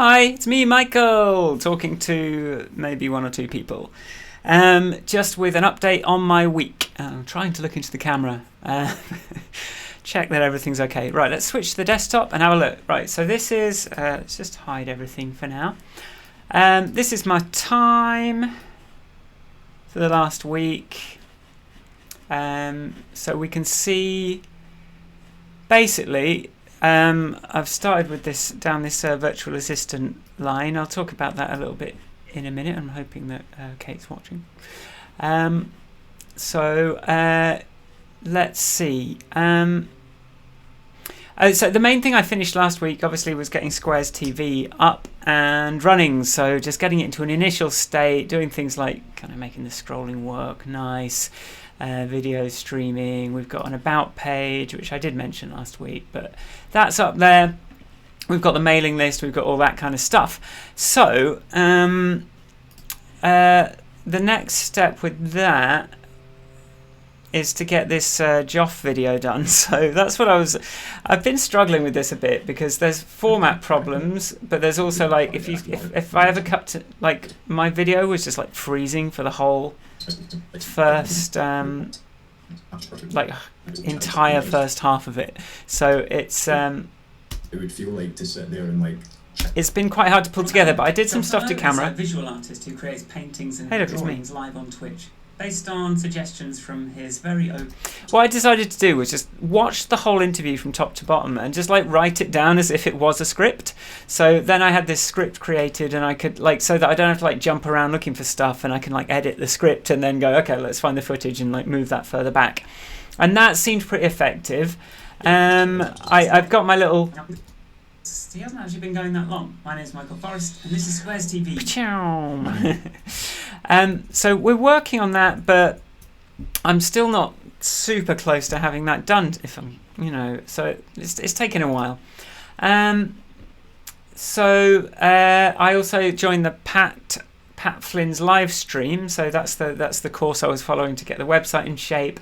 Hi, it's me, Michael, talking to maybe one or two people. Just with an update on my week. I'm trying to look into the camera. Check that everything's okay. Right, let's switch to the desktop and have a look. Right, so this is, let's just hide everything for now. This is my time for the last week. So we can see, basically, I've started with this down this virtual assistant line. I'll talk about that a little bit in a minute. I'm hoping that Kate's watching. Let's see. So the main thing I finished last week obviously was getting Squares TV up and running. So just getting it into an initial state, doing things like kind of making the scrolling work nice, video streaming. We've got an about page, which I did mention last week, but that's up there. We've got the mailing list, we've got all that kind of stuff. So the next step with that is to get this Joff video done. So that's what I've been struggling with this a bit, because there's format problems, but there's also like if I ever cut to, like, my video was just like freezing for the whole first like entire first half of it. So it's it would feel like to sit there and like. It's been quite hard to pull together, but I did some stuff to camera. A visual artist who creates paintings and drawings live on Twitch, based on suggestions from his very own. What I decided to do was just watch the whole interview from top to bottom and just like write it down as if it was a script. So then I had this script created, and I could like, so that I don't have to like jump around looking for stuff, and I can like edit the script and then go, okay, let's find the footage and like move that further back. And that seemed pretty effective. I've got my little. He hasn't actually been going that long. My name is Michael Forrest, and this is Squares TV. So we're working on that, but I'm still not super close to having that done. If I'm, so it's taken a while. I also joined the Pat Flynn's live stream. So that's the course I was following to get the website in shape.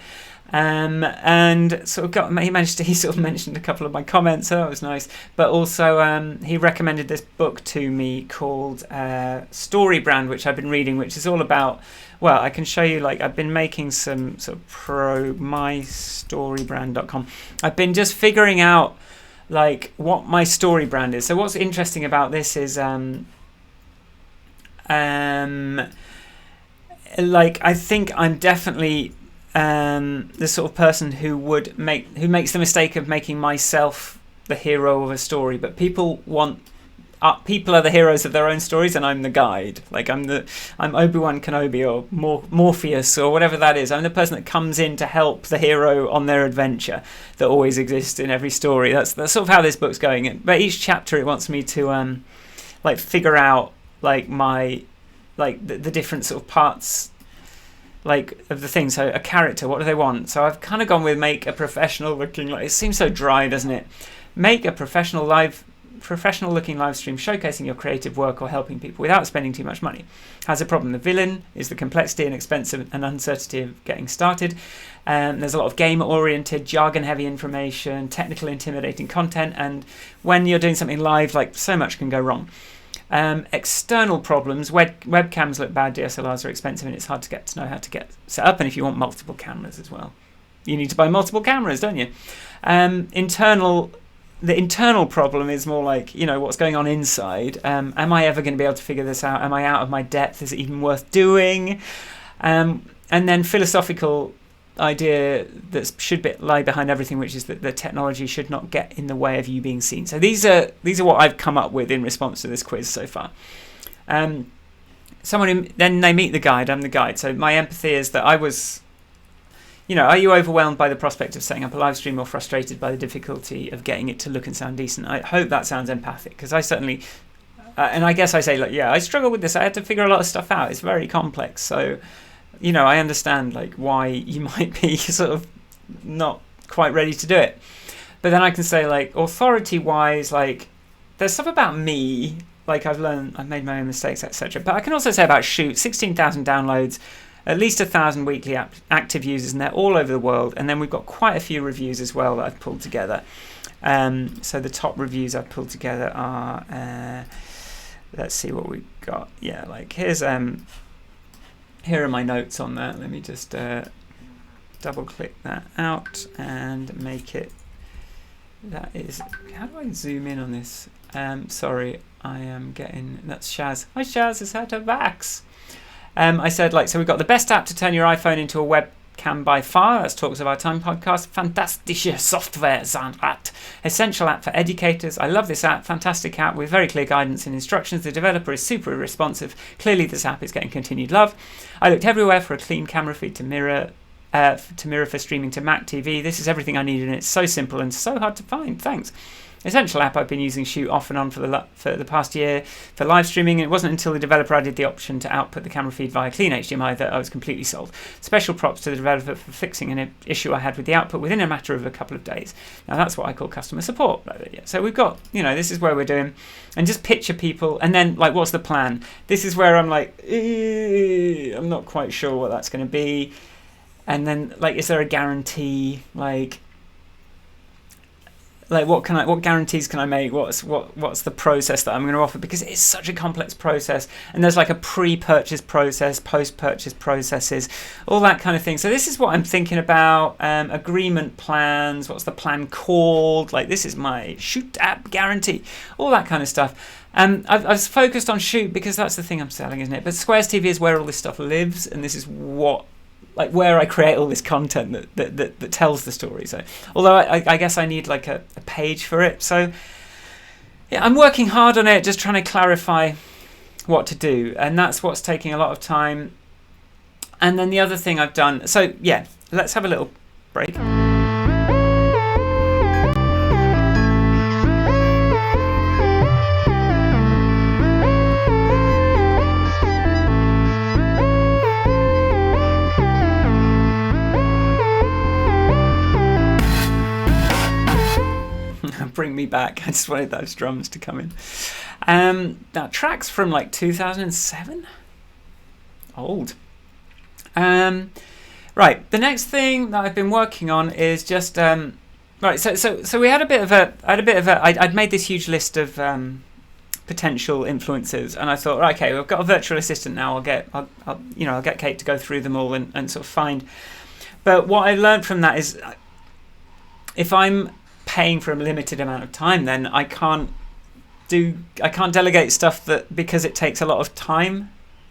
And sort of he sort of mentioned a couple of my comments, so that was nice. But also he recommended this book to me called Storybrand, which I've been reading, which is all about, well, I can show you, like, I've been making some sort of mystorybrand.com. I've been just figuring out like what my story brand is. So what's interesting about this is like, I think I'm definitely the sort of person who makes the mistake of making myself the hero of a story, but people are the heroes of their own stories, and I'm the guide. Like I'm Obi-Wan Kenobi or Morpheus or whatever that is. I'm the person that comes in to help the hero on their adventure that always exists in every story. That's sort of how this book's going. But each chapter it wants me to like figure out like my like the different sort of parts like of the thing. So a character, what do they want? So I've kind of gone with make a professional looking, like, it seems so dry, doesn't it? Make a professional looking live stream showcasing your creative work or helping people without spending too much money. Has a problem. The villain is the complexity and expense and uncertainty of getting started. There's a lot of game oriented, jargon heavy information, technical intimidating content, and when you're doing something live, like, so much can go wrong. External problems, webcams look bad, DSLRs are expensive, and it's hard to know how to get set up. And if you want multiple cameras as well, you need to buy multiple cameras, don't you? The internal problem is more like, what's going on inside. Am I ever going to be able to figure this out? Am I out of my depth? Is it even worth doing? And then philosophical idea that should lie behind everything, which is that the technology should not get in the way of you being seen. So these are what I've come up with in response to this quiz so far. Then they meet the guide. I'm the guide. So my empathy is that I was, are you overwhelmed by the prospect of setting up a live stream or frustrated by the difficulty of getting it to look and sound decent? I hope that sounds empathic, because I certainly, and I guess I say, like, yeah, I struggle with this. I had to figure a lot of stuff out. It's very complex. So I understand like why you might be sort of not quite ready to do it. But then I can say, like, authority-wise, like, there's stuff about me, like I've made my own mistakes, etc. But I can also say about Shoot, 16,000 downloads, at least 1,000 weekly active users, and they're all over the world. And then we've got quite a few reviews as well that I've pulled together. So the top reviews I've pulled together are let's see what we got. Yeah, like here's here are my notes on that. Let me just double click that out and make it. That is, how do I zoom in on this? Sorry, I am getting, that's Shaz. Hi Shaz, it's how to Vax. I said, like, so we've got the best app to turn your iPhone into a webcam by far. That's Talks of Our Time podcast. Fantastische Software, Zahnrad. Essential app for educators. I love this app. Fantastic app with very clear guidance and instructions. The developer is super responsive. Clearly this app is getting continued love. I looked everywhere for a clean camera feed to mirror for streaming to Mac TV. This is everything I needed, and it's so simple and so hard to find. Thanks. Essential app I've been using Shoot off and on for the past year for live streaming. It wasn't until the developer added the option to output the camera feed via clean HDMI that I was completely sold. Special props to the developer for fixing an issue I had with the output within a matter of a couple of days. Now that's what I call customer support. So we've got, this is where we're doing, and just picture people, and then like, what's the plan? This is where I'm like, I'm not quite sure what that's going to be. And then, like, is there a guarantee? Like what guarantees can I make? What's the process that I'm going to offer? Because it's such a complex process, and there's like a pre-purchase process, post-purchase processes, all that kind of thing. So this is what I'm thinking about. Agreement plans. What's the plan called? Like, this is my Shoot app guarantee. All that kind of stuff. I've focused on Shoot because that's the thing I'm selling, isn't it? But Squares TV is where all this stuff lives, and this is what, like, where I create all this content that tells the story. So, although I guess I need like a page for it. So, yeah, I'm working hard on it, just trying to clarify what to do, and that's what's taking a lot of time. And then the other thing I've done. So, yeah, let's have a little break. Bring me back. I just wanted those drums to come in. Now, tracks from like 2007. Old. Right. The next thing that I've been working on is just right. So we had a bit of a. I'd made this huge list of potential influencers, and I thought, right, okay, we've got a virtual assistant now. I'll get Kate to go through them all and sort of find. But what I learned from that is, if I'm paying for a limited amount of time, then I can't delegate stuff that, because it takes a lot of time,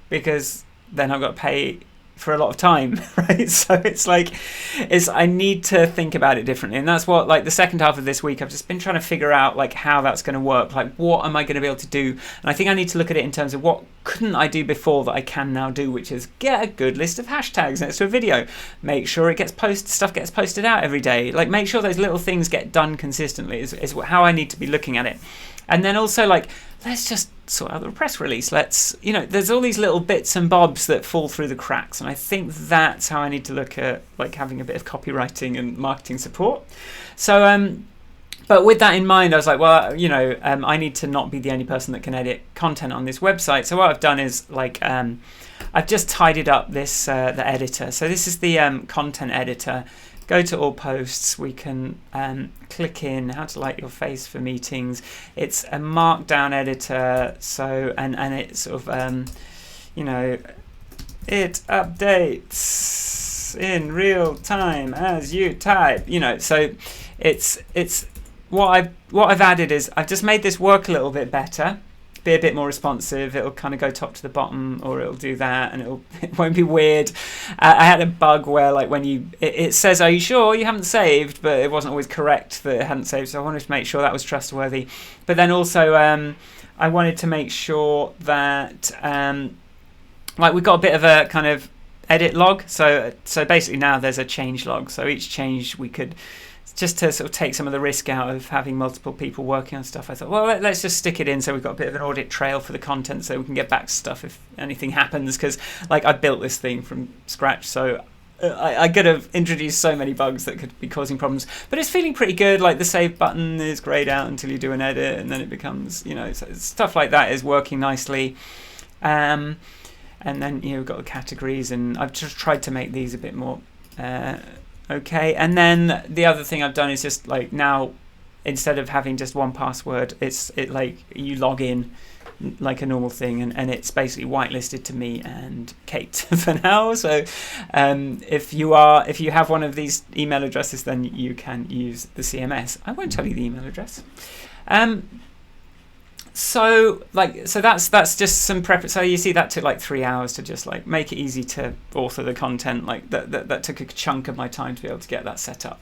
because then I've got to pay for a lot of time, right? So it's like, I need to think about it differently, and that's what, like, the second half of this week I've just been trying to figure out, like, how that's going to work, like, what am I going to be able to do? And I think I need to look at it in terms of what couldn't I do before that I can now do, which is get a good list of hashtags next to a video, make sure stuff gets posted out every day, like, make sure those little things get done consistently is how I need to be looking at it. And then also, like, let's just sort out the press release. There's all these little bits and bobs that fall through the cracks. And I think that's how I need to look at, like, having a bit of copywriting and marketing support. So, but with that in mind, I was like, well, I need to not be the only person that can edit content on this website. So what I've done is, like, I've just tidied up this, the editor. So this is the content editor. Go to all posts. We can click in how to light your face for meetings. It's a markdown editor, so and it sort of it updates in real time as you type. So it's what I've added is I've just made this work a little bit better, be a bit more responsive. It'll kind of go top to the bottom, or it'll do that, and it won't be weird. I had a bug where, like, when it says, "Are you sure you haven't saved?" but it wasn't always correct that it hadn't saved. So I wanted to make sure that was trustworthy. But then also, I wanted to make sure that, like, we've got a bit of a kind of edit log. So basically now there's a change log. So each change we could, just to sort of take some of the risk out of having multiple people working on stuff, I thought, well, let's just stick it in so we've got a bit of an audit trail for the content, so we can get back to stuff if anything happens, because, like, I built this thing from scratch, so I could have introduced so many bugs that could be causing problems. But it's feeling pretty good. Like, the save button is grayed out until you do an edit, and then it becomes, so stuff like that is working nicely. And then we've got the categories, and I've just tried to make these a bit more okay. And then the other thing I've done is just, like, now instead of having just one password, it like you log in like a normal thing, and it's basically whitelisted to me and Kate for now. So if you have one of these email addresses, then you can use the CMS. I won't tell you the email address. So that's just some prep. So you see that took like 3 hours to just like make it easy to author the content. Like that took a chunk of my time to be able to get that set up.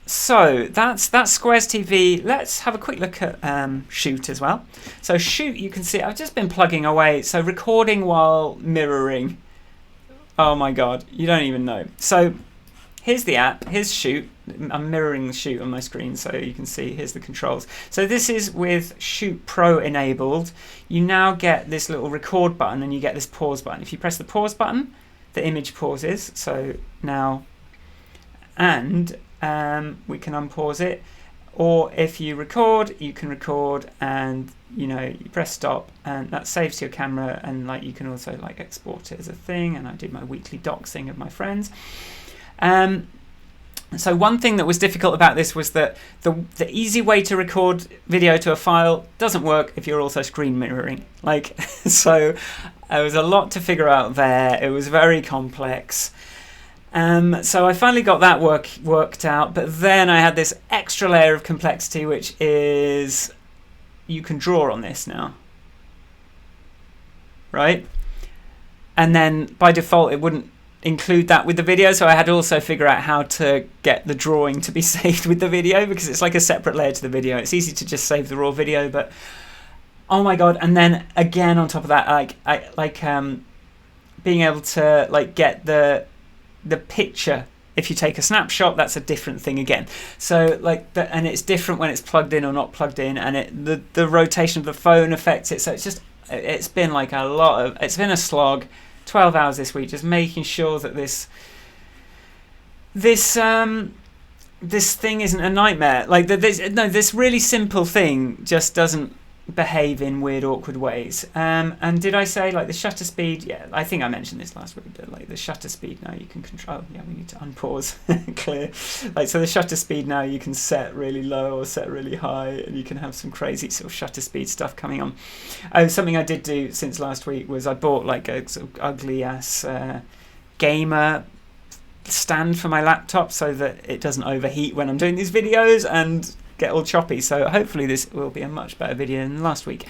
So that's Squares TV. Let's have a quick look at Shoot as well. So Shoot, you can see I've just been plugging away. So recording while mirroring. Oh my God, you don't even know. So here's the app. Here's Shoot. I'm mirroring the Shoot on my screen, so you can see. Here's the controls. So this is with Shoot Pro enabled. You now get this little record button, and you get this pause button. If you press the pause button, the image pauses. So now, and we can unpause it, or if you record, you can record, and you press stop, and that saves to your camera, and like you can also like export it as a thing. And I do my weekly doxing of my friends. So one thing that was difficult about this was that the easy way to record video to a file doesn't work if you're also screen mirroring. Like, so there was a lot to figure out there. It was very complex. So I finally got that worked out, but then I had this extra layer of complexity, which is you can draw on this now, right? And then by default, it wouldn't include that with the video, so I had to also figure out how to get the drawing to be saved with the video, because it's like a separate layer to the video. It's easy to just save the raw video, but oh my God. And then again on top of that, being able to like get the picture. If you take a snapshot, that's a different thing again. So and it's different when it's plugged in or not plugged in, and the rotation of the phone affects it. So it's been like it's been a slog. 12 hours this week, just making sure that this thing isn't a nightmare. Like this really simple thing just doesn't behave in weird, awkward ways. And did I say like the shutter speed? Yeah, I think I mentioned this last week, but like the shutter speed now you can control. Yeah, we need to unpause. Clear. Like, so the shutter speed now you can set really low or set really high, and you can have some crazy sort of shutter speed stuff coming on. Something I did do since last week was I bought like a sort of ugly ass gamer stand for my laptop so that it doesn't overheat when I'm doing these videos and get all choppy. So hopefully this will be a much better video than last week.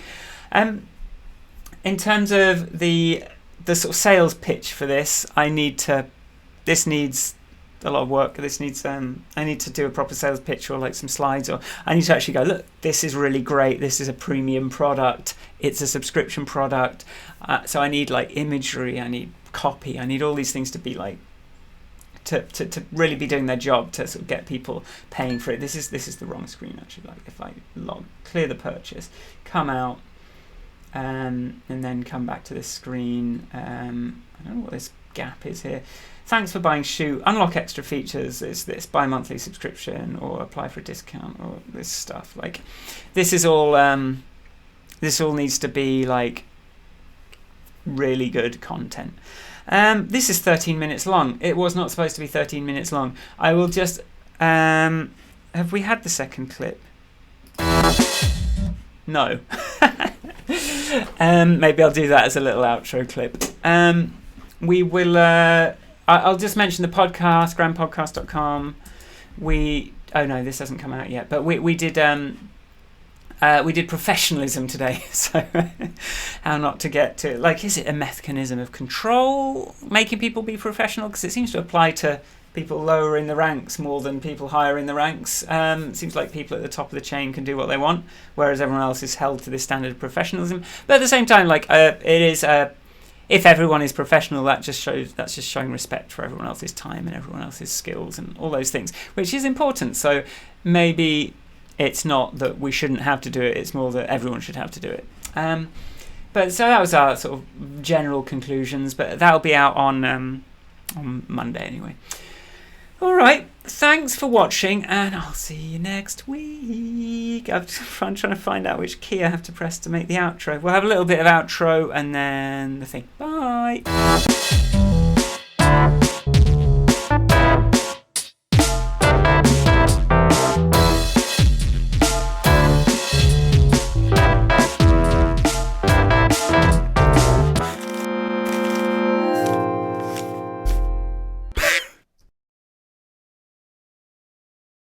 In terms of the sort of sales pitch for this, this needs a lot of work. This needs I need to do a proper sales pitch, or like some slides, or I need to actually go, look, this is really great, this is a premium product, it's a subscription product, so I need like imagery, I need copy, I need all these things to be like to really be doing their job to sort of get people paying for it. This is the wrong screen actually. Like if I clear the purchase, come out, and then come back to this screen. I don't know what this gap is here. Thanks for buying Shoot. Unlock extra features. Is this bi-monthly subscription, or apply for a discount, or this stuff. Like this is all. This all needs to be like really good content. This is 13 minutes long. It was not supposed to be 13 minutes long. I will just... have we had the second clip? No. Maybe I'll do that as a little outro clip. We will... I'll just mention the podcast, grandpodcast.com. Oh no, this hasn't come out yet. But we did professionalism today, so how not to get to, like, is it a mechanism of control, making people be professional? Because it seems to apply to people lower in the ranks more than people higher in the ranks. It seems like people at the top of the chain can do what they want, whereas everyone else is held to this standard of professionalism. But at the same time, like, it is... if everyone is professional, that's just showing respect for everyone else's time and everyone else's skills and all those things, which is important. So maybe it's not that we shouldn't have to do it, it's more that everyone should have to do it. But so that was our sort of general conclusions, but that'll be out on Monday anyway. All right, thanks for watching, and I'll see you next week. I'm trying to find out which key I have to press to make the outro. We'll have a little bit of outro and then the thing. Bye.